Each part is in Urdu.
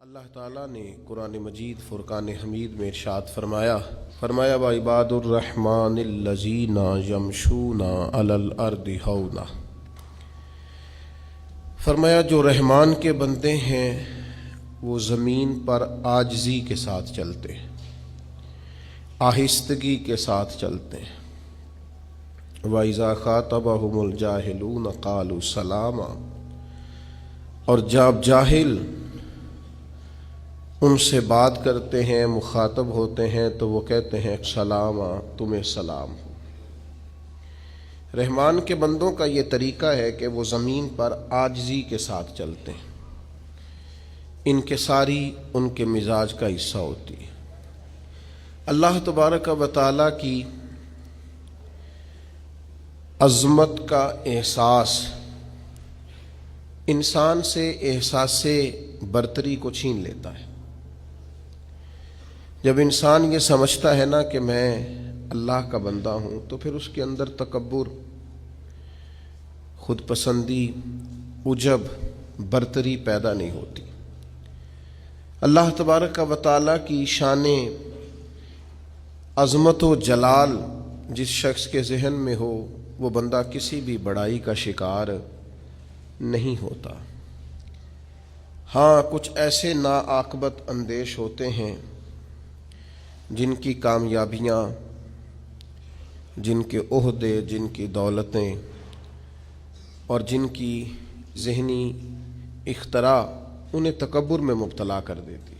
اللہ تعالیٰ نے قرآن مجید فرقان حمید میں ارشاد فرمایا وَعِبَادُ الرَّحْمَنِ الَّذِينَ يَمْشُونَ عَلَى الْأَرْضِ هَوْنًا، فرمایا جو رحمان کے بندے ہیں وہ زمین پر عاجزی کے ساتھ چلتے ہیں، آہستگی کے ساتھ چلتے ہیں۔ وَإِذَا خَاطَبَهُمُ الْجَاهِلُونَ قَالُوا سَلَامًا، اور جب جاہل ان سے بات کرتے ہیں، مخاطب ہوتے ہیں تو وہ کہتے ہیں سلام، تمہیں سلام ہو۔ رحمان کے بندوں کا یہ طریقہ ہے کہ وہ زمین پر عاجزی کے ساتھ چلتے ہیں، انکساری ان کے مزاج کا حصہ ہوتی ہے۔ اللہ تبارک و تعالیٰ کی عظمت کا احساس انسان سے احساس برتری کو چھین لیتا ہے۔ جب انسان یہ سمجھتا ہے نا کہ میں اللہ کا بندہ ہوں، تو پھر اس کے اندر تکبر، خود پسندی، عجب، برتری پیدا نہیں ہوتی۔ اللہ تبارک و تعالیٰ کی شان عظمت و جلال جس شخص کے ذہن میں ہو، وہ بندہ کسی بھی بڑائی کا شکار نہیں ہوتا۔ ہاں، کچھ ایسے ناعاقبت اندیش ہوتے ہیں جن کی کامیابیاں، جن کے عہدے، جن کی دولتیں اور جن کی ذہنی اختراع انہیں تکبر میں مبتلا کر دیتی۔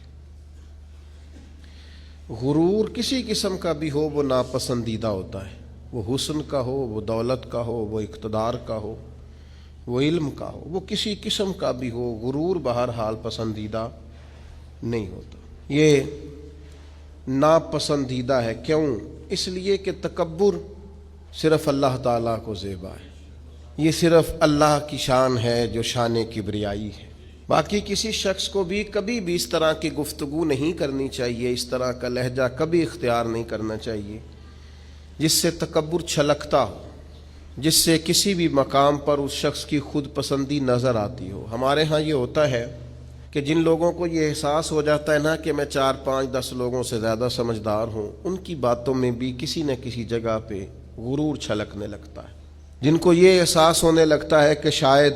غرور کسی قسم کا بھی ہو وہ ناپسندیدہ ہوتا ہے، وہ حسن کا ہو، وہ دولت کا ہو، وہ اقتدار کا ہو، وہ علم کا ہو، وہ کسی قسم کا بھی ہو، غرور بہرحال پسندیدہ نہیں ہوتا۔ یہ ناپسندیدہ ہے۔ کیوں؟ اس لیے کہ تکبر صرف اللہ تعالیٰ کو زیبا ہے، یہ صرف اللہ کی شان ہے جو شان کبریائی ہے۔ باقی کسی شخص کو بھی کبھی بھی اس طرح کی گفتگو نہیں کرنی چاہیے، اس طرح کا لہجہ کبھی اختیار نہیں کرنا چاہیے جس سے تکبر چھلکتا ہو، جس سے کسی بھی مقام پر اس شخص کی خود پسندی نظر آتی ہو۔ ہمارے ہاں یہ ہوتا ہے کہ جن لوگوں کو یہ احساس ہو جاتا ہے نا کہ میں 4 5 10 لوگوں سے زیادہ سمجھدار ہوں، ان کی باتوں میں بھی کسی نہ کسی جگہ پہ غرور چھلکنے لگتا ہے۔ جن کو یہ احساس ہونے لگتا ہے کہ شاید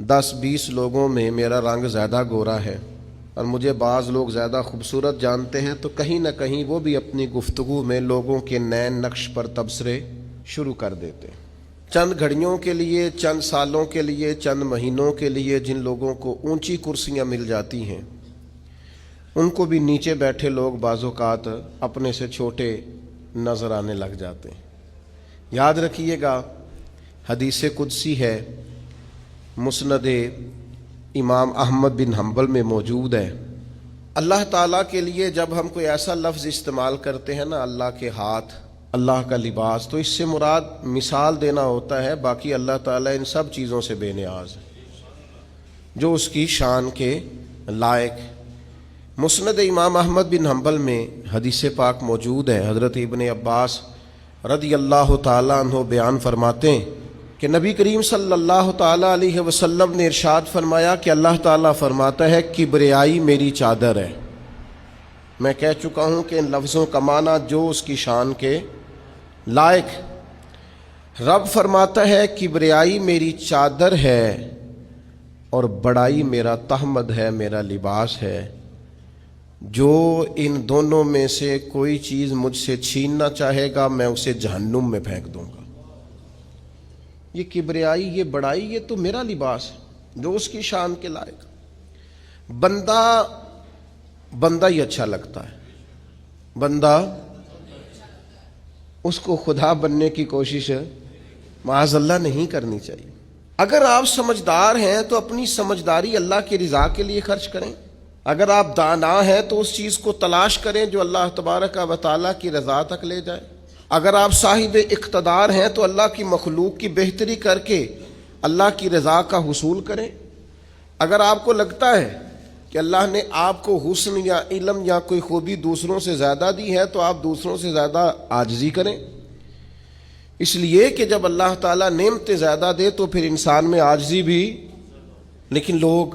10 20 لوگوں میں میرا رنگ زیادہ گورا ہے اور مجھے بعض لوگ زیادہ خوبصورت جانتے ہیں، تو کہیں نہ کہیں وہ بھی اپنی گفتگو میں لوگوں کے نین نقش پر تبصرے شروع کر دیتے ہیں۔ چند گھڑیوں کے لیے، چند سالوں کے لیے، چند مہینوں کے لیے جن لوگوں کو اونچی کرسیاں مل جاتی ہیں، ان کو بھی نیچے بیٹھے لوگ بعض اوقات اپنے سے چھوٹے نظر آنے لگ جاتے ہیں۔ یاد رکھیے گا، حدیث قدسی ہے، مسند امام احمد بن حنبل میں موجود ہے۔ اللہ تعالیٰ کے لیے جب ہم کوئی ایسا لفظ استعمال کرتے ہیں نا، اللہ کے ہاتھ، اللہ کا لباس، تو اس سے مراد مثال دینا ہوتا ہے، باقی اللہ تعالیٰ ان سب چیزوں سے بے نیاز ہے جو اس کی شان کے لائق۔ مسند امام احمد بن حنبل میں حدیث پاک موجود ہے، حضرت ابن عباس رضی اللہ تعالیٰ عنہ بیان فرماتے ہیں کہ نبی کریم صلی اللہ تعالیٰ علیہ وسلم نے ارشاد فرمایا کہ اللہ تعالیٰ فرماتا ہے کبریائی میری چادر ہے۔ میں کہہ چکا ہوں کہ ان لفظوں کا معنی جو اس کی شان کے لائق۔ رب فرماتا ہے کبریائی میری چادر ہے اور بڑائی میرا تہمد ہے، میرا لباس ہے۔ جو ان دونوں میں سے کوئی چیز مجھ سے چھیننا چاہے گا میں اسے جہنم میں پھینک دوں گا۔ یہ کبریائی، یہ بڑائی، یہ تو میرا لباس ہے جو اس کی شان کے لائق۔ بندہ ہی اچھا لگتا ہے، بندہ اس کو خدا بننے کی کوشش معاذ اللہ نہیں کرنی چاہیے۔ اگر آپ سمجھدار ہیں تو اپنی سمجھداری اللہ کی رضا کے لیے خرچ کریں، اگر آپ دانا ہیں تو اس چیز کو تلاش کریں جو اللہ تبارک و تعالیٰ کی رضا تک لے جائے، اگر آپ صاحب اقتدار ہیں تو اللہ کی مخلوق کی بہتری کر کے اللہ کی رضا کا حصول کریں، اگر آپ کو لگتا ہے کہ اللہ نے آپ کو حسن یا علم یا کوئی خوبی دوسروں سے زیادہ دی ہے تو آپ دوسروں سے زیادہ عاجزی کریں، اس لیے کہ جب اللہ تعالیٰ نعمتیں زیادہ دے تو پھر انسان میں عاجزی بھی، لیکن لوگ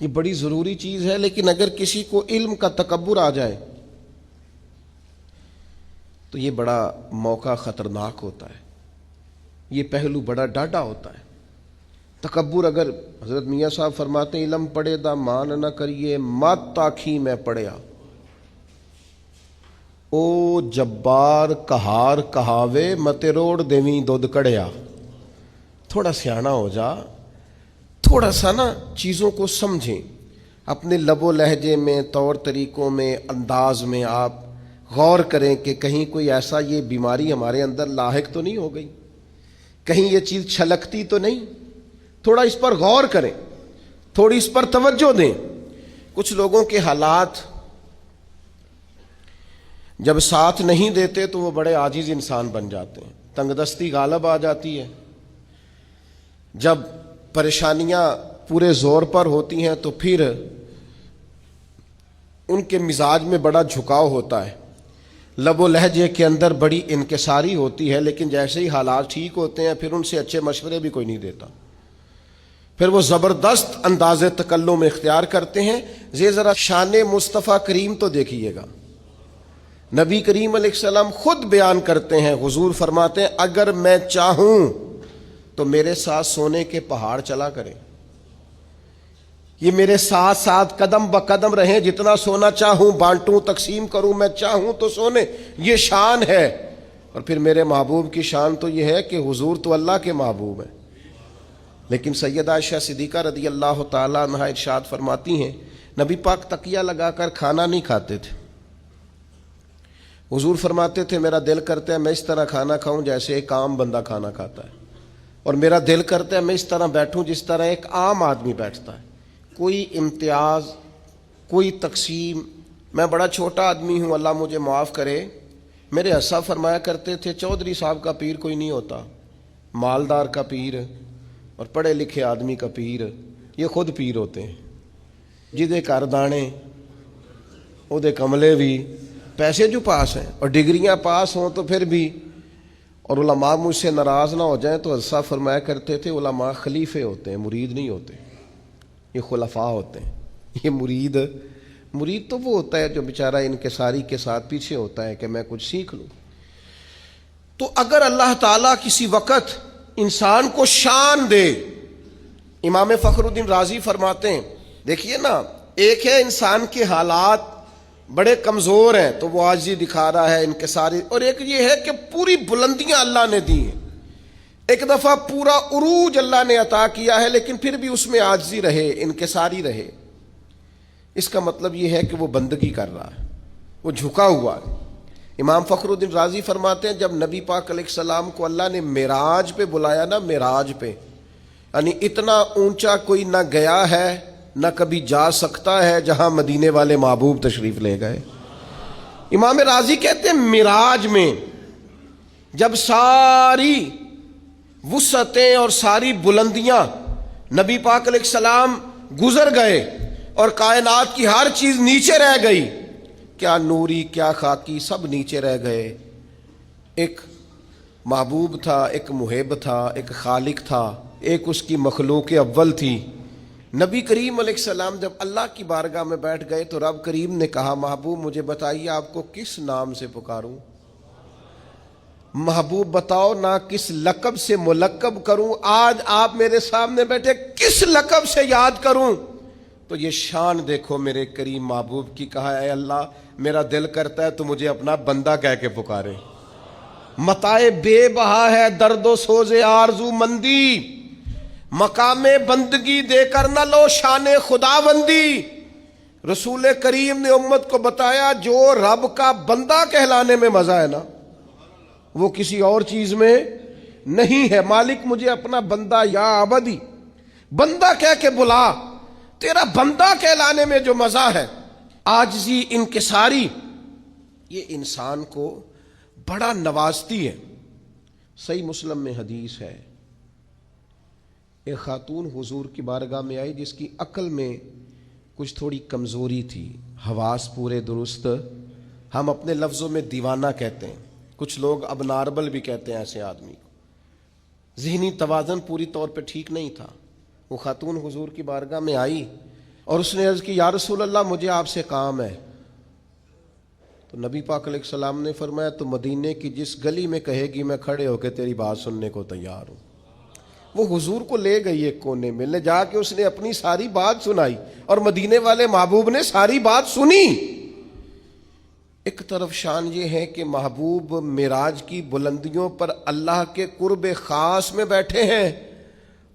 یہ بڑی ضروری چیز ہے، لیکن اگر کسی کو علم کا تکبر آ جائے تو یہ بڑا موقع خطرناک ہوتا ہے، یہ پہلو بڑا ڈاڈا ہوتا ہے۔ تکبر، اگر حضرت میاں صاحب فرماتے ہیں علم پڑھے دا مان نہ کریے مات تاکھی میں پڑھیا، او جبار کہار کہاوے متے روڑ دیویں دودھ کڑیا۔ تھوڑا سیاںا ہو جا، تھوڑا سا نا چیزوں کو سمجھیں، اپنے لب و لہجے میں، طور طریقوں میں، انداز میں آپ غور کریں کہ کہیں کوئی ایسا یہ بیماری ہمارے اندر لاحق تو نہیں ہو گئی، کہیں یہ چیز چھلکتی تو نہیں۔ تھوڑا اس پر غور کریں، تھوڑی اس پر توجہ دیں۔ کچھ لوگوں کے حالات جب ساتھ نہیں دیتے تو وہ بڑے عاجز انسان بن جاتے ہیں، تنگ دستی غالب آ جاتی ہے۔ جب پریشانیاں پورے زور پر ہوتی ہیں تو پھر ان کے مزاج میں بڑا جھکاؤ ہوتا ہے، لب و لہجے کے اندر بڑی انکساری ہوتی ہے، لیکن جیسے ہی حالات ٹھیک ہوتے ہیں پھر ان سے اچھے مشورے بھی کوئی نہیں دیتا، پھر وہ زبردست انداز تکلم اختیار کرتے ہیں۔ ذرا شان مصطفیٰ کریم تو دیکھیے گا، نبی کریم علیہ السلام خود بیان کرتے ہیں، حضور فرماتے ہیں اگر میں چاہوں تو میرے ساتھ سونے کے پہاڑ چلا کریں، یہ میرے ساتھ ساتھ قدم بقدم رہیں، جتنا سونا چاہوں بانٹوں تقسیم کروں، میں چاہوں تو سونے، یہ شان ہے۔ اور پھر میرے محبوب کی شان تو یہ ہے کہ حضور تو اللہ کے محبوب ہیں، لیکن سیدہ عائشہ صدیقہ رضی اللہ تعالیٰ عنہا ارشاد فرماتی ہیں نبی پاک تکیہ لگا کر کھانا نہیں کھاتے تھے۔ حضور فرماتے تھے میرا دل کرتا ہے میں اس طرح کھانا کھاؤں جیسے ایک عام بندہ کھانا کھاتا ہے، اور میرا دل کرتا ہے میں اس طرح بیٹھوں جس طرح ایک عام آدمی بیٹھتا ہے، کوئی امتیاز، کوئی تقسیم۔ میں بڑا چھوٹا آدمی ہوں، اللہ مجھے معاف کرے، میرے اسا فرمایا کرتے تھے چودھری صاحب کا پیر کوئی نہیں ہوتا، مالدار کا پیر اور پڑھے لکھے آدمی کا پیر یہ خود پیر ہوتے ہیں، جدے کر دانے او دے کملے بھی، پیسے جو پاس ہیں اور ڈگریاں پاس ہوں تو پھر بھی، اور علماء مجھ سے ناراض نہ ہو جائیں تو حضرت صاحب فرمایا کرتے تھے علماء خلیفے ہوتے ہیں، مرید نہیں ہوتے، یہ خلفاء ہوتے ہیں۔ یہ مرید تو وہ ہوتا ہے جو بیچارہ انکساری کے ساتھ پیچھے ہوتا ہے کہ میں کچھ سیکھ لوں۔ تو اگر اللہ تعالیٰ کسی وقت انسان کو شان دے، امام فخر الدین رازی فرماتے ہیں دیکھیے نا، ایک ہے انسان کے حالات بڑے کمزور ہیں تو وہ عاجزی دکھا رہا ہے، انکساری، اور ایک یہ ہے کہ پوری بلندیاں اللہ نے دی ہیں، ایک دفعہ پورا عروج اللہ نے عطا کیا ہے لیکن پھر بھی اس میں عاجزی رہے، انکساری رہے۔ اس کا مطلب یہ ہے کہ وہ بندگی کر رہا ہے، وہ جھکا ہوا ہے۔ امام فخر الدین رازی فرماتے ہیں جب نبی پاک علیہ السلام کو اللہ نے معراج پہ بلایا نا، معراج پہ، یعنی اتنا اونچا کوئی نہ گیا ہے نہ کبھی جا سکتا ہے جہاں مدینے والے محبوب تشریف لے گئے۔ امام رازی کہتے ہیں معراج میں جب ساری وسعتیں اور ساری بلندیاں نبی پاک علیہ السلام گزر گئے اور کائنات کی ہر چیز نیچے رہ گئی، کیا نوری کیا خاکی سب نیچے رہ گئے، ایک محبوب تھا، ایک محب تھا، ایک خالق تھا، ایک اس کی مخلوق اول تھی۔ نبی کریم علیہ السلام جب اللہ کی بارگاہ میں بیٹھ گئے تو رب کریم نے کہا محبوب مجھے بتائیے آپ کو کس نام سے پکاروں، محبوب بتاؤ نہ کس لقب سے ملقب کروں، آج آپ میرے سامنے بیٹھے کس لقب سے یاد کروں؟ تو یہ شان دیکھو میرے کریم محبوب کی، کہا اے اللہ میرا دل کرتا ہے تو مجھے اپنا بندہ کہہ کے پکارے، متائے بے بہا ہے درد و سوز آرزو مندی، مقام بندگی دے کر نہ لو شان خدا بندی۔ رسول کریم نے امت کو بتایا جو رب کا بندہ کہلانے میں مزہ ہے نا وہ کسی اور چیز میں نہیں ہے۔ مالک مجھے اپنا بندہ یا عبدی بندہ کہہ کے بلا، تیرا بندہ کہلانے میں جو مزہ ہے، عاجزی انکساری، یہ انسان کو بڑا نوازتی ہے۔ صحیح مسلم میں حدیث ہے، ایک خاتون حضور کی بارگاہ میں آئی جس کی عقل میں کچھ تھوڑی کمزوری تھی، حواس پورے درست، ہم اپنے لفظوں میں دیوانہ کہتے ہیں، کچھ لوگ اب ناربل بھی کہتے ہیں ایسے آدمی کو، ذہنی توازن پوری طور پہ ٹھیک نہیں تھا۔ وہ خاتون حضور کی بارگاہ میں آئی اور اس نے عرض کی یا رسول اللہ مجھے آپ سے کام ہے. تو نبی پاک علیہ السلام نے فرمایا تو مدینے کی جس گلی میں کہے گی میں کھڑے ہو کے تیری بات سننے کو تیار ہوں. وہ حضور کو لے گئی ایک کونے میں، لے جا کے اس نے اپنی ساری بات سنائی اور مدینے والے محبوب نے ساری بات سنی. ایک طرف شان یہ ہے کہ محبوب معراج کی بلندیوں پر اللہ کے قرب خاص میں بیٹھے ہیں،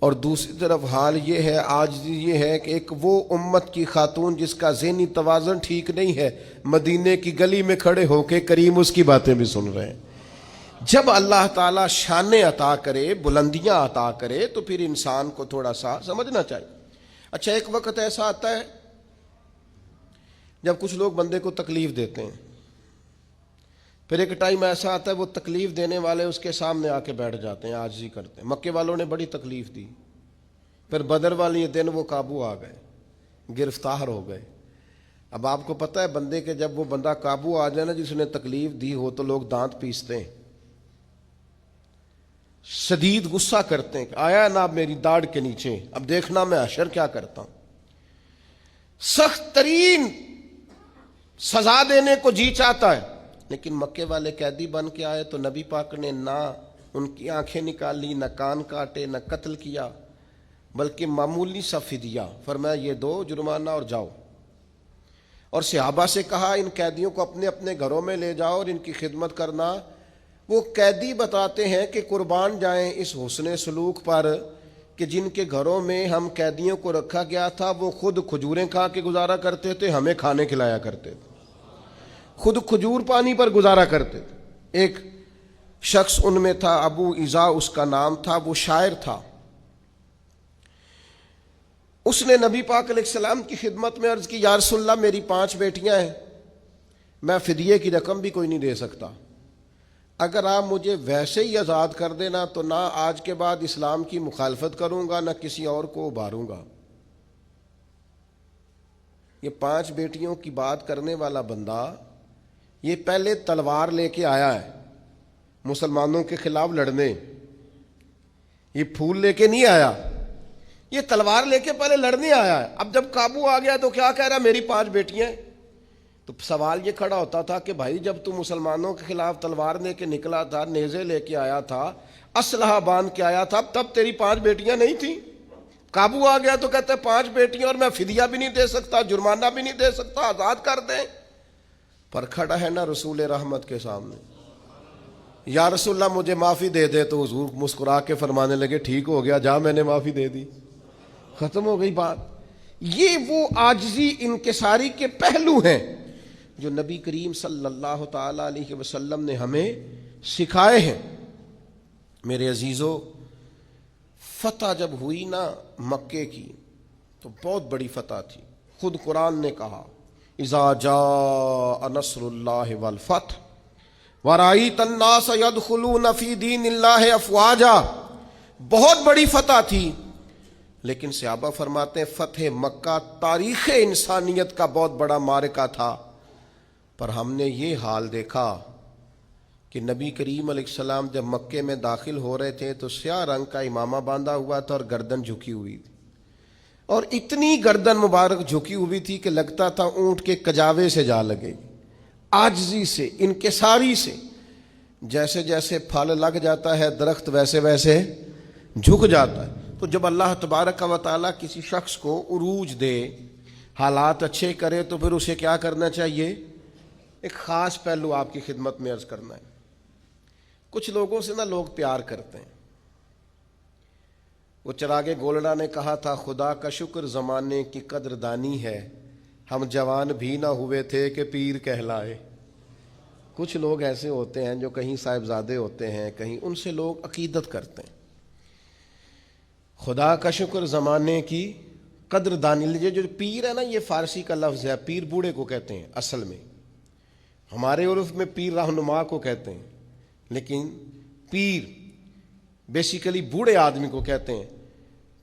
اور دوسری طرف حال یہ ہے، آج یہ ہے کہ ایک وہ امت کی خاتون جس کا ذہنی توازن ٹھیک نہیں ہے، مدینے کی گلی میں کھڑے ہو کے کریم اس کی باتیں بھی سن رہے ہیں. جب اللہ تعالیٰ شانیں عطا کرے، بلندیاں عطا کرے، تو پھر انسان کو تھوڑا سا سمجھنا چاہیے. اچھا ایک وقت ایسا آتا ہے جب کچھ لوگ بندے کو تکلیف دیتے ہیں، پھر ایک ٹائم ایسا آتا ہے وہ تکلیف دینے والے اس کے سامنے آ کے بیٹھ جاتے ہیں، عاجزی کرتے ہیں. مکے والوں نے بڑی تکلیف دی، پھر بدر والے دن وہ قابو آ گئے، گرفتار ہو گئے. اب آپ کو پتہ ہے بندے کے جب وہ بندہ قابو آ جائے نا، جس نے تکلیف دی ہو، تو لوگ دانت پیستے ہیں، شدید غصہ کرتے ہیں کہ آیا نا اب میری داڑھ کے نیچے، اب دیکھنا میں حشر کیا کرتا ہوں. سخت ترین سزا دینے کو جی چاہتا ہے، لیکن مکے والے قیدی بن کے آئے تو نبی پاک نے نہ ان کی آنکھیں نکالی، نہ کان کاٹے، نہ قتل کیا، بلکہ معمولی سا فدیہ فرمایا یہ دو جرمانہ اور جاؤ. اور صحابہ سے کہا ان قیدیوں کو اپنے اپنے گھروں میں لے جاؤ اور ان کی خدمت کرنا. وہ قیدی بتاتے ہیں کہ قربان جائیں اس حسن سلوک پر کہ جن کے گھروں میں ہم قیدیوں کو رکھا گیا تھا وہ خود کھجوریں کھا کے گزارا کرتے تھے، ہمیں کھانے کھلایا کرتے تھے، خود کھجور پانی پر گزارا کرتے تھے. ایک شخص ان میں تھا، ابو ایذا اس کا نام تھا، وہ شاعر تھا. اس نے نبی پاک علیہ السلام کی خدمت میں عرض کی یا رسول اللہ میری 5 بیٹیاں ہیں، میں فدیے کی رقم بھی کوئی نہیں دے سکتا، اگر آپ مجھے ویسے ہی آزاد کر دینا تو نہ آج کے بعد اسلام کی مخالفت کروں گا نہ کسی اور کو ابھاروں گا. یہ 5 بیٹیوں کی بات کرنے والا بندہ یہ پہلے تلوار لے کے آیا ہے مسلمانوں کے خلاف لڑنے، یہ پھول لے کے نہیں آیا، یہ تلوار لے کے پہلے لڑنے آیا ہے. اب جب قابو آ گیا تو کیا کہہ رہا میری 5 بیٹیاں ہیں. تو سوال یہ کھڑا ہوتا تھا کہ بھائی جب تو مسلمانوں کے خلاف تلوار لے کے نکلا تھا، نیزے لے کے آیا تھا، اسلحہ باندھ کے آیا تھا، تب تیری 5 بیٹیاں نہیں تھیں؟ قابو آ گیا تو کہتے 5 بیٹیاں اور میں فدیہ بھی نہیں دے سکتا، جرمانہ بھی نہیں دے سکتا، آزاد کر دیں. پر کھڑا ہے نا رسول رحمت کے سامنے، یا رسول اللہ مجھے معافی دے دے، تو حضور مسکرا کے فرمانے لگے ٹھیک ہو گیا، جا میں نے معافی دے دی، ختم ہو گئی بات. یہ وہ عاجزی انکساری کے پہلو ہیں جو نبی کریم صلی اللہ تعالی علیہ وسلم نے ہمیں سکھائے ہیں. میرے عزیزو، فتح جب ہوئی نا مکے کی تو بہت بڑی فتح تھی. خود قرآن نے کہا اذا جاء نصر اللہ والفتح ورأیت الناس يدخلون فی دین اللہ افواجا. بہت بڑی فتح تھی، لیکن صحابہ فرماتے ہیں فتح مکہ تاریخ انسانیت کا بہت بڑا معرکہ تھا. پر ہم نے یہ حال دیکھا کہ نبی کریم علیہ السلام جب مکے میں داخل ہو رہے تھے تو سیاہ رنگ کا امامہ باندھا ہوا تھا اور گردن جھکی ہوئی تھی، اور اتنی گردن مبارک جھکی ہوئی تھی کہ لگتا تھا اونٹ کے کجاوے سے جا لگے. عاجزی سے، انکساری سے، جیسے جیسے پھل لگ جاتا ہے درخت ویسے ویسے جھک جاتا ہے. تو جب اللہ تبارک و تعالیٰ کسی شخص کو عروج دے، حالات اچھے کرے، تو پھر اسے کیا کرنا چاہیے؟ ایک خاص پہلو آپ کی خدمت میں عرض کرنا ہے. کچھ لوگوں سے نا لوگ پیار کرتے ہیں. وہ چراغ گولڑا نے کہا تھا خدا کا شکر زمانے کی قدردانی ہے، ہم جوان بھی نہ ہوئے تھے کہ پیر کہلائے. کچھ لوگ ایسے ہوتے ہیں جو کہیں صاحبزادے ہوتے ہیں، کہیں، ان سے لوگ عقیدت کرتے ہیں. خدا کا شکر زمانے کی قدردانی. لیجیے جو پیر ہے نا، یہ فارسی کا لفظ ہے، پیر بوڑھے کو کہتے ہیں اصل میں. ہمارے عرف میں پیر رہنما کو کہتے ہیں، لیکن پیر بیسیکلی بوڑھے آدمی کو کہتے ہیں.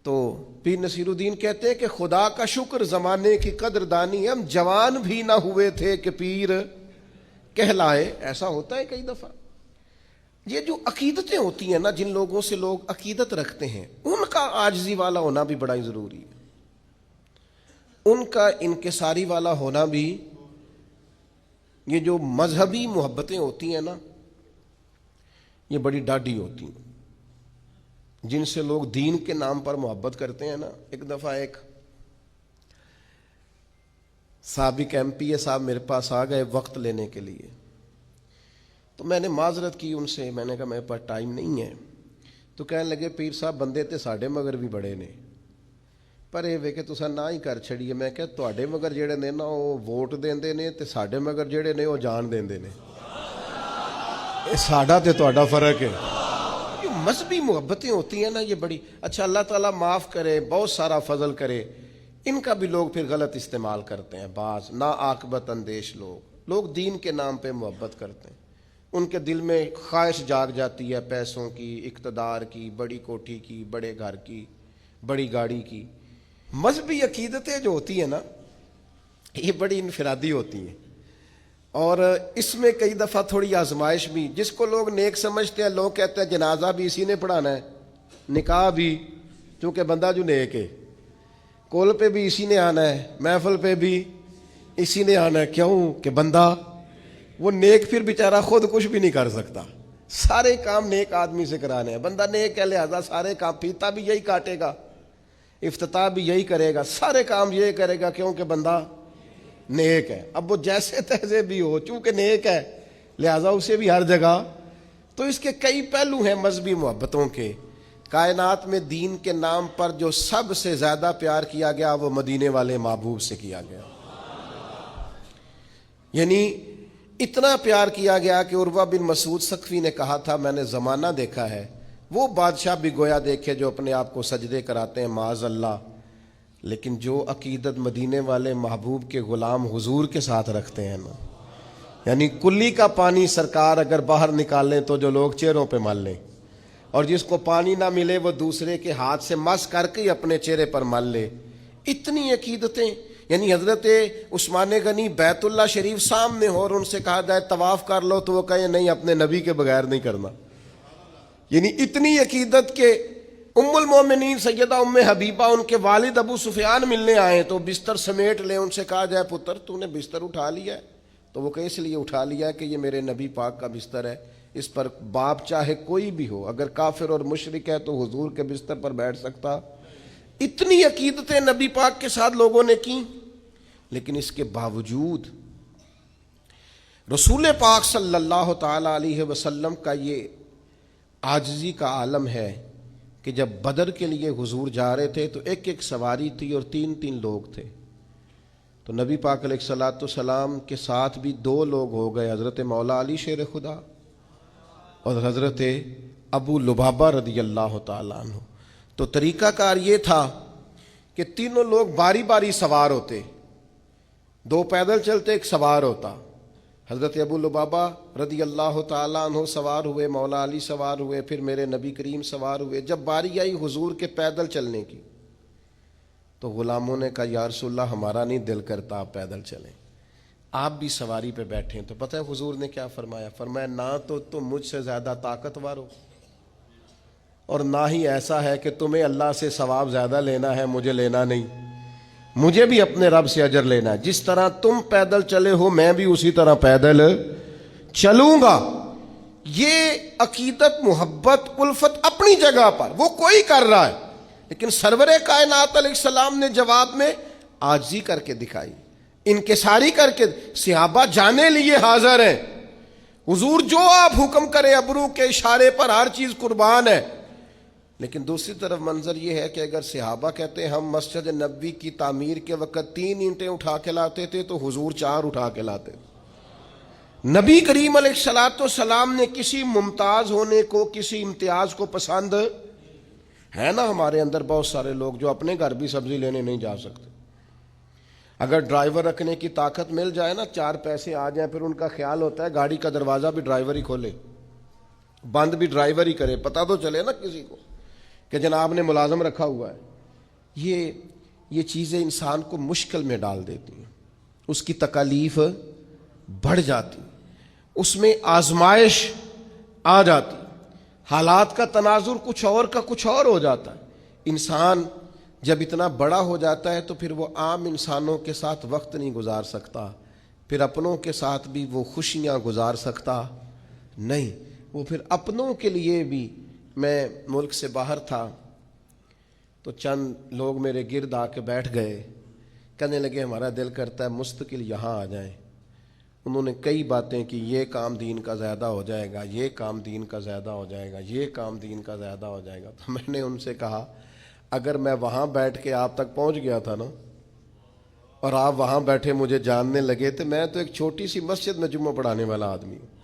تو پیر نصیر الدین کہتے ہیں کہ خدا کا شکر زمانے کی قدردانی، ہم جوان بھی نہ ہوئے تھے کہ پیر کہلائے. ایسا ہوتا ہے کئی دفعہ. یہ جو عقیدتیں ہوتی ہیں نا، جن لوگوں سے لوگ عقیدت رکھتے ہیں، ان کا عاجزی والا ہونا بھی بڑا ہی ضروری ہے. ان کا انکساری والا ہونا بھی، یہ جو مذہبی محبتیں ہوتی ہیں نا، یہ بڑی ڈاڈھی ہوتی ہیں، جن سے لوگ دین کے نام پر محبت کرتے ہیں نا۔ ایک دفعہ ایک سابق MP صاحب میرے پاس آ گئے وقت لینے کے لیے، تو میں نے معذرت کی ان سے، میں نے کہا میرے پاس ٹائم نہیں ہے۔ تو کہنے لگے پیر صاحب بندے تے ساڈے مگر بھی بڑے نے، پر یہ وے کہ تساں نہ ہی کر چھڑیے۔ میں کہ تواڈے مگر جڑے نے نا وہ ووٹ دیندے نے تے ساڈے مگر جڑے نے وہ جان دیندے نے، ساڈا تے تواڈا فرق ہے۔ یہ مذہبی محبتیں ہوتی ہیں نا، یہ بڑی اچھا، اللہ تعالیٰ معاف کرے، بہت سارا فضل کرے، ان کا بھی لوگ پھر غلط استعمال کرتے ہیں۔ بعض نا عاقبت اندیش لوگ دین کے نام پہ محبت کرتے ہیں، ان کے دل میں خواہش جاگ جاتی ہے پیسوں کی، اقتدار کی، بڑی کوٹھی کی، بڑے گھر کی، بڑی گاڑی کی۔ مذہبی عقیدتیں جو ہوتی ہیں نا، یہ بڑی انفرادی ہوتی ہیں، اور اس میں کئی دفعہ تھوڑی آزمائش بھی، جس کو لوگ نیک سمجھتے ہیں، لوگ کہتے ہیں جنازہ بھی اسی نے پڑھانا ہے، نکاح بھی، چونکہ بندہ جو نیک ہے، کول پہ بھی اسی نے آنا ہے، محفل پہ بھی اسی نے آنا ہے۔ کیوں کہ بندہ وہ نیک پھر بیچارہ خود کچھ بھی نہیں کر سکتا، سارے کام نیک آدمی سے کرانے ہیں۔ بندہ نیک ہے لہذا سارے کام، پیتا بھی یہی کاٹے گا، افتتاح بھی یہی کرے گا، سارے کام یہ کرے گا، کیونکہ بندہ نیک ہے۔ اب وہ جیسے تیسے بھی ہو، چونکہ نیک ہے لہذا اسے بھی ہر جگہ۔ تو اس کے کئی پہلو ہیں مذہبی محبتوں کے۔ کائنات میں دین کے نام پر جو سب سے زیادہ پیار کیا گیا وہ مدینے والے محبوب سے کیا گیا، یعنی اتنا پیار کیا گیا کہ عروہ بن مسعود ثقفی نے کہا تھا، میں نے زمانہ دیکھا ہے، وہ بادشاہ بھی گویا دیکھے جو اپنے آپ کو سجدے کراتے ہیں معاذ اللہ، لیکن جو عقیدت مدینے والے محبوب کے غلام حضور کے ساتھ رکھتے ہیں نا، یعنی کلی کا پانی سرکار اگر باہر نکالیں تو جو لوگ چہروں پہ مل لیں، اور جس کو پانی نہ ملے وہ دوسرے کے ہاتھ سے مس کر کے اپنے چہرے پر مل لے۔ اتنی عقیدتیں، یعنی حضرت عثمان غنی بیت اللہ شریف سامنے ہو اور ان سے کہا جائے طواف کر لو تو وہ کہے نہیں، اپنے نبی کے بغیر نہیں کرنا۔ یعنی اتنی عقیدت کہ ام المومنین سیدہ ام حبیبہ، ان کے والد ابو سفیان ملنے آئے تو بستر سمیٹ لیں، ان سے کہا جائے پتر تو نے بستر اٹھا لیا ہے؟ تو وہ کہ اس لیے اٹھا لیا ہے کہ یہ میرے نبی پاک کا بستر ہے، اس پر باپ چاہے کوئی بھی ہو، اگر کافر اور مشرک ہے تو حضور کے بستر پر بیٹھ سکتا۔ اتنی عقیدتیں نبی پاک کے ساتھ لوگوں نے کی، لیکن اس کے باوجود رسول پاک صلی اللہ تعالی علیہ وسلم کا یہ عاجزی کا عالم ہے کہ جب بدر کے لیے حضور جا رہے تھے تو ایک ایک سواری تھی اور تین تین لوگ تھے، تو نبی پاک علیہ الصلوۃ والسلام کے ساتھ بھی دو لوگ ہو گئے، حضرت مولا علی شیر خدا اور حضرت ابو لبابہ رضی اللہ تعالیٰ عنہ۔ تو طریقہ کار یہ تھا کہ تینوں لوگ باری باری سوار ہوتے، دو پیدل چلتے، ایک سوار ہوتا۔ حضرت ابو لبابہ رضی اللہ تعالیٰ عنہ سوار ہوئے، مولا علی سوار ہوئے، پھر میرے نبی کریم سوار ہوئے۔ جب باری آئی حضور کے پیدل چلنے کی تو غلاموں نے کہا یا رسول اللہ ہمارا نہیں دل کرتا آپ پیدل چلیں، آپ بھی سواری پہ بیٹھیں۔ تو پتہ ہے حضور نے کیا فرمایا؟ فرمایا نہ تو تم مجھ سے زیادہ طاقتور ہو، اور نہ ہی ایسا ہے کہ تمہیں اللہ سے ثواب زیادہ لینا ہے، مجھے لینا نہیں، مجھے بھی اپنے رب سے اجر لینا ہے۔ جس طرح تم پیدل چلے ہو میں بھی اسی طرح پیدل چلوں گا۔ یہ عقیدت، محبت، الفت اپنی جگہ پر وہ کوئی کر رہا ہے، لیکن سرور کائنات علیہ السلام نے جواب میں عاجزی کر کے دکھائی، انکساری کر کے۔ صحابہ جانے لیے حاضر ہیں، حضور جو آپ حکم کرے ابرو کے اشارے پر ہر چیز قربان ہے۔ لیکن دوسری طرف منظر یہ ہے کہ اگر صحابہ کہتے ہیں ہم مسجد نبوی کی تعمیر کے وقت 3 اینٹیں اٹھا کے لاتے تھے تو حضور 4 اٹھا کے لاتے تھے۔ نبی کریم علیہ الصلوۃ والسلام نے کسی ممتاز ہونے کو، کسی امتیاز کو پسند ہے نا؟ ہمارے اندر بہت سارے لوگ جو اپنے گھر بھی سبزی لینے نہیں جا سکتے، اگر ڈرائیور رکھنے کی طاقت مل جائے نا، 4 پیسے آ جائیں، پھر ان کا خیال ہوتا ہے گاڑی کا دروازہ بھی ڈرائیور ہی کھولے، بند بھی ڈرائیور ہی کرے، پتہ تو چلے نا کسی کو کہ جناب نے ملازم رکھا ہوا ہے۔ یہ چیزیں انسان کو مشکل میں ڈال دیتی ہیں، اس کی تکالیف بڑھ جاتی، اس میں آزمائش آ جاتی، حالات کا تناظر کچھ اور کا کچھ اور ہو جاتا ہے۔ انسان جب اتنا بڑا ہو جاتا ہے تو پھر وہ عام انسانوں کے ساتھ وقت نہیں گزار سکتا، پھر اپنوں کے ساتھ بھی وہ خوشیاں گزار سکتا نہیں۔ وہ پھر اپنوں کے لیے بھی، میں ملک سے باہر تھا تو چند لوگ میرے گرد آ کے بیٹھ گئے، کہنے لگے ہمارا دل کرتا ہے مستقل یہاں آ جائیں۔ انہوں نے کئی باتیں کی، یہ کام دین کا زیادہ ہو جائے گا، یہ کام دین کا زیادہ ہو جائے گا، یہ کام دین کا زیادہ ہو جائے گا۔ تو میں نے ان سے کہا اگر میں وہاں بیٹھ کے آپ تک پہنچ گیا تھا نا اور آپ وہاں بیٹھے مجھے جاننے لگے، تو میں تو ایک چھوٹی سی مسجد میں جمعہ پڑھانے والا آدمی ہوں،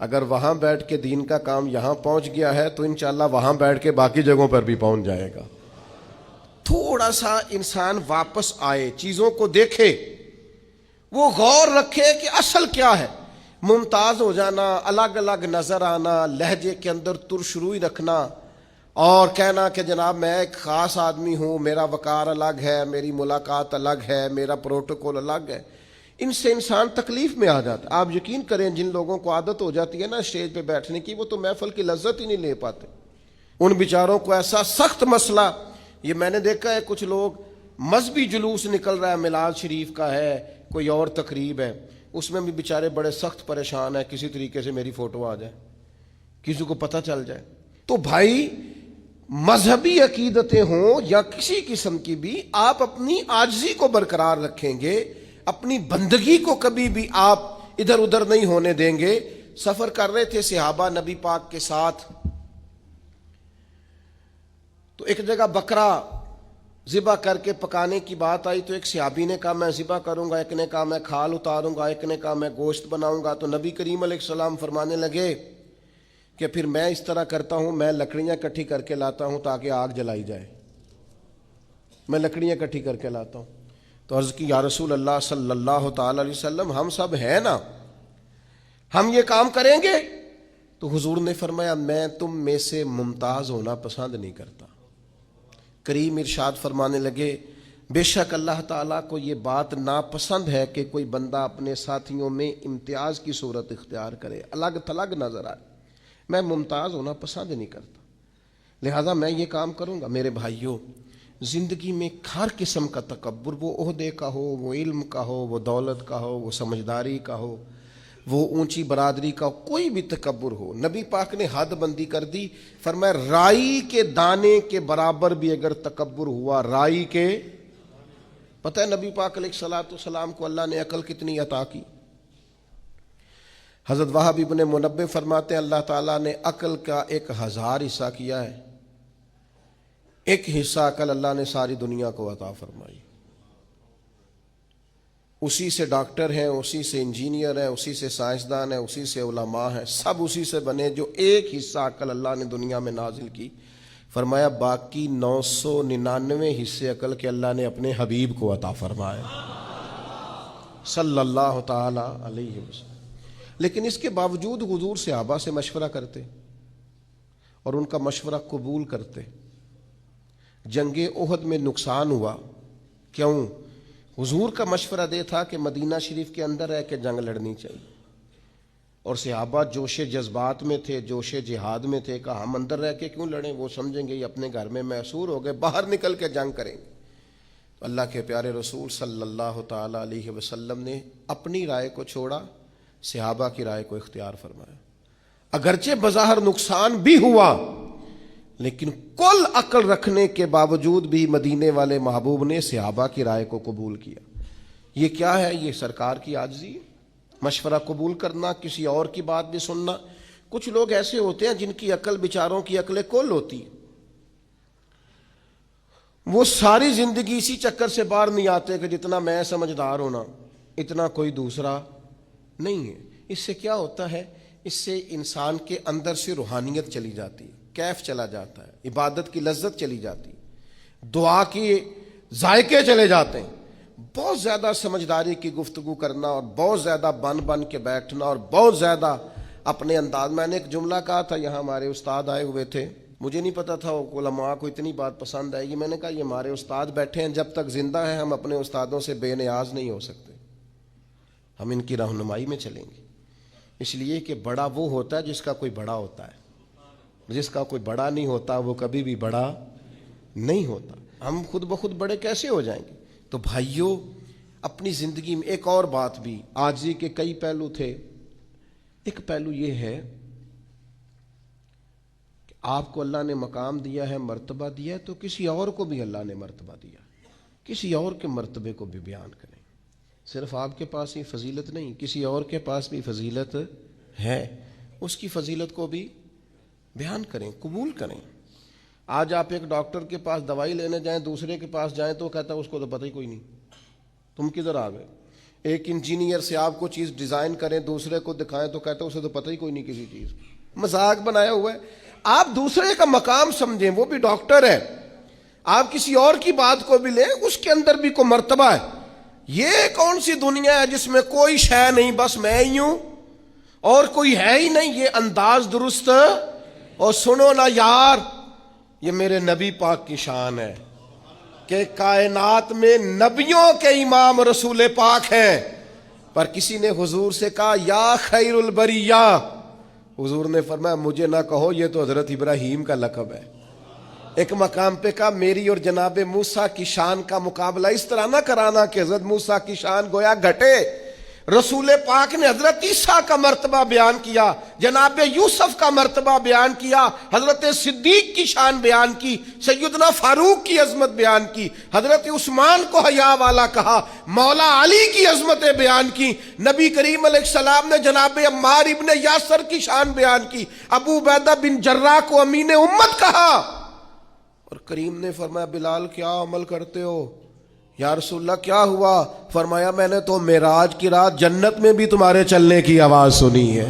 اگر وہاں بیٹھ کے دین کا کام یہاں پہنچ گیا ہے تو انشاءاللہ وہاں بیٹھ کے باقی جگہوں پر بھی پہنچ جائے گا۔ تھوڑا سا انسان واپس آئے، چیزوں کو دیکھے، وہ غور رکھے کہ اصل کیا ہے۔ ممتاز ہو جانا، الگ الگ نظر آنا، لہجے کے اندر ترشروئی رکھنا اور کہنا کہ جناب میں ایک خاص آدمی ہوں، میرا وقار الگ ہے، میری ملاقات الگ ہے، میرا پروٹوکول الگ ہے، ان سے انسان تکلیف میں آ جاتا ہے۔ آپ یقین کریں جن لوگوں کو عادت ہو جاتی ہے نا اسٹیج پہ بیٹھنے کی، وہ تو محفل کی لذت ہی نہیں لے پاتے۔ ان بیچاروں کو ایسا سخت مسئلہ، یہ میں نے دیکھا ہے کچھ لوگ مذہبی جلوس نکل رہا ہے، میلاد شریف کا ہے، کوئی اور تقریب ہے، اس میں بھی بیچارے بڑے سخت پریشان ہیں، کسی طریقے سے میری فوٹو آ جائے، کسی کو پتہ چل جائے۔ تو بھائی مذہبی عقیدتیں ہوں یا کسی قسم کی بھی، آپ اپنی عاجزی کو برقرار رکھیں گے، اپنی بندگی کو کبھی بھی آپ ادھر ادھر نہیں ہونے دیں گے۔ سفر کر رہے تھے صحابہ نبی پاک کے ساتھ، تو ایک جگہ بکرا ذبح کر کے پکانے کی بات آئی، تو ایک صحابی نے کہا میں ذبح کروں گا، ایک نے کہا میں کھال اتاروں گا، ایک نے کہا میں گوشت بناؤں گا۔ تو نبی کریم علیہ السلام فرمانے لگے کہ پھر میں اس طرح کرتا ہوں، میں لکڑیاں اکٹھی کر کے لاتا ہوں تاکہ آگ جلائی جائے، میں لکڑیاں اکٹھی کر کے لاتا ہوں۔ تو عرض کی یا رسول اللہ صلی اللہ تعالی علیہ وسلم ہم سب ہیں نا، ہم یہ کام کریں گے؟ تو حضور نے فرمایا میں تم میں سے ممتاز ہونا پسند نہیں کرتا۔ کریم ارشاد فرمانے لگے بے شک اللہ تعالیٰ کو یہ بات ناپسند ہے کہ کوئی بندہ اپنے ساتھیوں میں امتیاز کی صورت اختیار کرے، الگ تھلگ نظر آئے، میں ممتاز ہونا پسند نہیں کرتا، لہذا میں یہ کام کروں گا۔ میرے بھائیوں، زندگی میں ہر قسم کا تکبر، وہ عہدے کا ہو، وہ علم کا ہو، وہ دولت کا ہو، وہ سمجھداری کا ہو، وہ اونچی برادری کا، کوئی بھی تکبر ہو، نبی پاک نے حد بندی کر دی، فرمایا رائی کے دانے کے برابر بھی اگر تکبر ہوا، رائی کے، پتہ ہے نبی پاک علیہ الصلوۃ والسلام کو اللہ نے عقل کتنی عطا کی؟ حضرت وہب ابن منبہ فرماتے ہیں اللہ تعالیٰ نے عقل کا 1000 حصہ کیا ہے، ایک حصہ عقل اللہ نے ساری دنیا کو عطا فرمائی، اسی سے ڈاکٹر ہیں، اسی سے انجینئر ہیں، اسی سے سائنسدان ہیں، اسی سے علماء ہیں، سب اسی سے بنے جو ایک حصہ عقل اللہ نے دنیا میں نازل کی۔ فرمایا باقی 999 حصے عقل کے اللہ نے اپنے حبیب کو عطا فرمائے صلی اللہ تعالی علیہ وسلم۔ لیکن اس کے باوجود حضور صحابہ سے مشورہ کرتے اور ان کا مشورہ قبول کرتے۔ جنگ احد میں نقصان ہوا، کیوں؟ حضور کا مشورہ دے تھا کہ مدینہ شریف کے اندر رہ کے جنگ لڑنی چاہیے، اور صحابہ جوش جذبات میں تھے، جوش جہاد میں تھے، کہا ہم اندر رہ کے کیوں لڑیں، وہ سمجھیں گے یہ اپنے گھر میں محصور ہو گئے، باہر نکل کے جنگ کریں گے۔ تو اللہ کے پیارے رسول صلی اللہ تعالی علیہ وسلم نے اپنی رائے کو چھوڑا، صحابہ کی رائے کو اختیار فرمایا۔ اگرچہ بظاہر نقصان بھی ہوا، لیکن کل عقل رکھنے کے باوجود بھی مدینے والے محبوب نے صحابہ کی رائے کو قبول کیا۔ یہ کیا ہے؟ یہ سرکار کی عاجزی ہے، مشورہ قبول کرنا، کسی اور کی بات بھی سننا۔ کچھ لوگ ایسے ہوتے ہیں جن کی عقل، بیچاروں کی عقل کل ہوتی ہے، وہ ساری زندگی اسی چکر سے باہر نہیں آتے کہ جتنا میں سمجھدار ہونا اتنا کوئی دوسرا نہیں ہے۔ اس سے کیا ہوتا ہے؟ اس سے انسان کے اندر سے روحانیت چلی جاتی ہے، کیف چلا جاتا ہے، عبادت کی لذت چلی جاتی ہے، دعا کے ذائقے چلے جاتے ہیں۔ بہت زیادہ سمجھداری کی گفتگو کرنا اور بہت زیادہ بن کے بیٹھنا اور بہت زیادہ اپنے انداز۔ میں نے ایک جملہ کہا تھا، یہاں ہمارے استاد آئے ہوئے تھے، مجھے نہیں پتا تھا علماء کو اتنی بات پسند آئے گی۔ میں نے کہا یہ ہمارے استاد بیٹھے ہیں، جب تک زندہ ہیں ہم اپنے استادوں سے بے نیاز نہیں ہو سکتے، ہم ان کی رہنمائی میں چلیں گے، اس لیے کہ بڑا وہ ہوتا ہے جس کا کوئی بڑا ہوتا ہے، جس کا کوئی بڑا نہیں ہوتا وہ کبھی بھی بڑا نہیں ہوتا۔ ہم خود بخود بڑے کیسے ہو جائیں گے؟ تو بھائیوں، اپنی زندگی میں ایک اور بات بھی، عاجزی کے کئی پہلو تھے، ایک پہلو یہ ہے کہ آپ کو اللہ نے مقام دیا ہے، مرتبہ دیا ہے، تو کسی اور کو بھی اللہ نے مرتبہ دیا، کسی اور کے مرتبے کو بھی بیان کریں۔ صرف آپ کے پاس ہی فضیلت نہیں، کسی اور کے پاس بھی فضیلت ہے، اس کی فضیلت کو بھی بیان کریں، قبول کریں۔ آج آپ ایک ڈاکٹر کے پاس دوائی لینے جائیں، دوسرے کے پاس جائیں تو کہتا ہے اس کو تو پتہ ہی کوئی نہیں، تم کدھر آ گئے۔ ایک انجینئر سے آپ کو چیز ڈیزائن کریں، دوسرے کو دکھائیں تو کہتا ہے اسے تو پتہ ہی کوئی نہیں کسی چیز۔ مذاق بنایا ہوا ہے۔ آپ دوسرے کا مقام سمجھیں، وہ بھی ڈاکٹر ہے، آپ کسی اور کی بات کو بھی لیں، اس کے اندر بھی کوئی مرتبہ ہے۔ یہ کون سی دنیا ہے جس میں کوئی شے نہیں، بس میں ہی ہوں اور کوئی ہے ہی نہیں؟ یہ انداز درست اور سنو نا یار، یہ میرے نبی پاک کی شان ہے کہ کائنات میں نبیوں کے امام رسول پاک ہیں، پر کسی نے حضور سے کہا یا خیر البریہ، حضور نے فرمایا مجھے نہ کہو، یہ تو حضرت ابراہیم کا لقب ہے۔ ایک مقام پہ کہا میری اور جناب موسیٰ کی شان کا مقابلہ اس طرح نہ کرانا کہ حضرت موسیٰ کی شان گویا گھٹے۔ رسول پاک نے حضرت عیسیٰ کا مرتبہ بیان کیا، جناب یوسف کا مرتبہ بیان کیا، حضرت صدیق کی شان بیان کی، سیدنا فاروق کی عظمت بیان کی، حضرت عثمان کو حیا والا کہا، مولا علی کی عظمتیں بیان کی، نبی کریم علیہ السلام نے جناب عمار ابن یاسر کی شان بیان کی، ابو عبیدہ بن جراح کو امین امت کہا، اور کریم نے فرمایا بلال کیا عمل کرتے ہو؟ یا رسول اللہ کیا ہوا؟ فرمایا میں نے تو معراج کی رات جنت میں بھی تمہارے چلنے کی آواز سنی ہے۔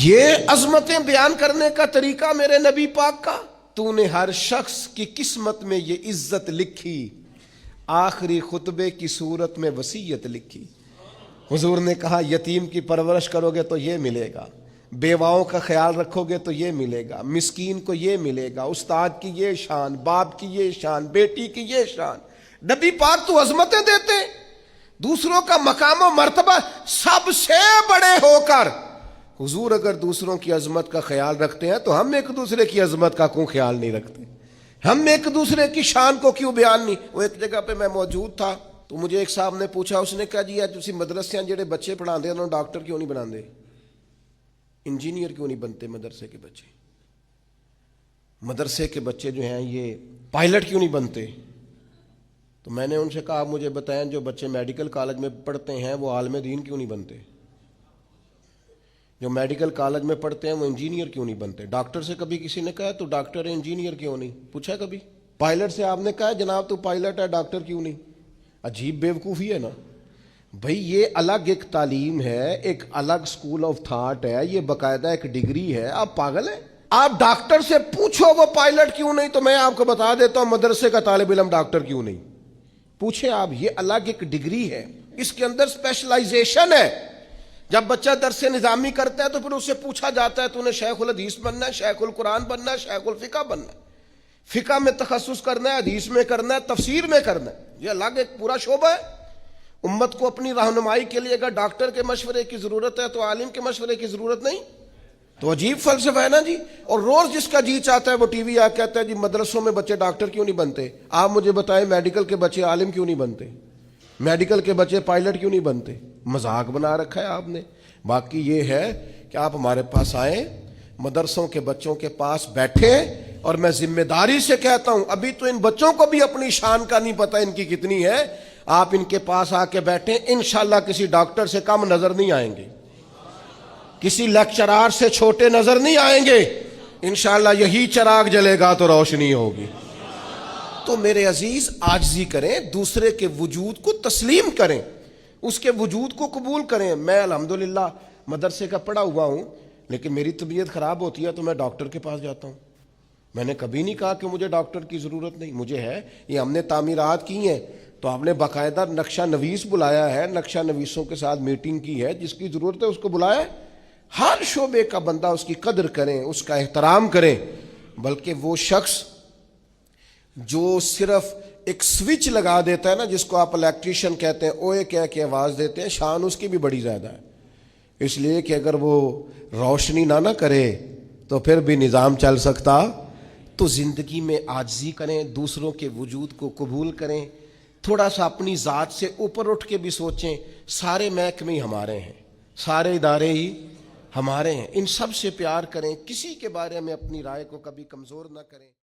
یہ عظمتیں بیان کرنے کا طریقہ میرے نبی پاک کا۔ تو نے ہر شخص کی قسمت میں یہ عزت لکھی، آخری خطبے کی صورت میں وصیت لکھی۔ حضور نے کہا یتیم کی پرورش کرو گے تو یہ ملے گا، بیواؤں کا خیال رکھو گے تو یہ ملے گا، مسکین کو یہ ملے گا، استاد کی یہ شان، باپ کی یہ شان، بیٹی کی یہ شان۔ نبی پاک تو عظمتیں دیتے، دوسروں کا مقام و مرتبہ سب سے بڑے ہو کر۔ حضور اگر دوسروں کی عظمت کا خیال رکھتے ہیں تو ہم ایک دوسرے کی عظمت کا کیوں خیال نہیں رکھتے؟ ہم ایک دوسرے کی شان کو کیوں بیان نہیں؟ وہ ایک جگہ پہ میں موجود تھا تو مجھے ایک صاحب نے پوچھا، اس نے کہا جی تسی مدرسے جڑے بچے پڑھا دے انہوں ڈاکٹر کیوں نہیں بنا دے، انجینئر کیوں نہیں بنتے مدرسے کے بچے، مدرسے کے بچے جو ہیں یہ پائلٹ کیوں نہیں بنتے؟ تو میں نے ان سے کہا آپ مجھے بتائیں جو بچے میڈیکل کالج میں پڑھتے ہیں وہ عالم دین کیوں نہیں بنتے؟ جو میڈیکل کالج میں پڑھتے ہیں وہ انجینئر کیوں نہیں بنتے؟ ڈاکٹر سے کبھی کسی نے کہا تو ڈاکٹر ہے انجینئر کیوں نہیں؟ پوچھا کبھی؟ پائلٹ سے آپ نے کہا جناب تو پائلٹ ہے ڈاکٹر کیوں نہیں؟ عجیب بیوقوفی ہے نا بھائی، یہ الگ ایک تعلیم ہے، ایک الگ سکول آف تھاٹ ہے، یہ باقاعدہ ایک ڈگری ہے۔ آپ پاگل ہیں؟ آپ ڈاکٹر سے پوچھو وہ پائلٹ کیوں نہیں، تو میں آپ کو بتا دیتا ہوں مدرسے کا طالب علم ڈاکٹر کیوں نہیں؟ پوچھے آپ، یہ الگ ایک ڈگری ہے، اس کے اندر اسپیشلائزیشن ہے۔ جب بچہ درس نظامی کرتا ہے تو پھر اس سے پوچھا جاتا ہے تو نے شیخ الحدیث بننا ہے، شیخ القرآن بننا ہے، شیخ الفقہ بننا ہے، فقہ میں تخصص کرنا ہے، حدیث میں کرنا ہے، تفسیر میں کرنا ہے، یہ الگ ایک پورا شعبہ ہے۔ امت کو اپنی رہنمائی کے لیے اگر ڈاکٹر کے مشورے کی ضرورت ہے تو عالم کے مشورے کی ضرورت نہیں؟ تو عجیب فلسفہ ہے نا جی۔ اور روز جس کا جی چاہتا ہے وہ ٹی وی آ کہتا ہے جی مدرسوں میں بچے ڈاکٹر کیوں نہیں بنتے؟ آپ مجھے بتائیں میڈیکل کے بچے عالم کیوں نہیں بنتے؟ میڈیکل کے بچے پائلٹ کیوں نہیں بنتے؟ مذاق بنا رکھا ہے آپ نے۔ باقی یہ ہے کہ آپ ہمارے پاس آئیں، مدرسوں کے بچوں کے پاس بیٹھیں، اور میں ذمہ داری سے کہتا ہوں ابھی تو ان بچوں کو بھی اپنی شان کا نہیں پتہ ان کی کتنی ہے۔ آپ ان کے پاس آ کے بیٹھیں، انشاءاللہ کسی ڈاکٹر سے کم نظر نہیں آئیں گے، کسی لیکچرار سے چھوٹے نظر نہیں آئیں گے، انشاءاللہ یہی چراغ جلے گا تو روشنی ہوگی۔ تو میرے عزیز عاجزی کریں، دوسرے کے وجود کو تسلیم کریں، اس کے وجود کو قبول کریں۔ میں الحمدللہ مدرسے کا پڑھا ہوا ہوں، لیکن میری طبیعت خراب ہوتی ہے تو میں ڈاکٹر کے پاس جاتا ہوں۔ میں نے کبھی نہیں کہا کہ مجھے ڈاکٹر کی ضرورت نہیں، مجھے ہے۔ یہ ہم نے تعمیرات کی ہیں تو آپ نے باقاعدہ نقشہ نویس بلایا ہے، نقشہ نویسوں کے ساتھ میٹنگ کی ہے، جس کی ضرورت ہے اس کو بلایا ہے۔ ہر شعبے کا بندہ اس کی قدر کریں، اس کا احترام کریں، بلکہ وہ شخص جو صرف ایک سوئچ لگا دیتا ہے نا، جس کو آپ الیکٹریشین کہتے ہیں، اوے کہہ کے آواز دیتے ہیں، شان اس کی بھی بڑی زیادہ ہے، اس لیے کہ اگر وہ روشنی نہ کرے تو پھر بھی نظام چل سکتا تو زندگی میں عاجزی کریں، دوسروں کے وجود کو قبول کریں، تھوڑا سا اپنی ذات سے اوپر اٹھ کے بھی سوچیں، سارے محکمے ہی ہمارے ہیں، سارے ادارے ہی ہمارے ہیں، ان سب سے پیار کریں، کسی کے بارے میں اپنی رائے کو کبھی کمزور نہ کریں۔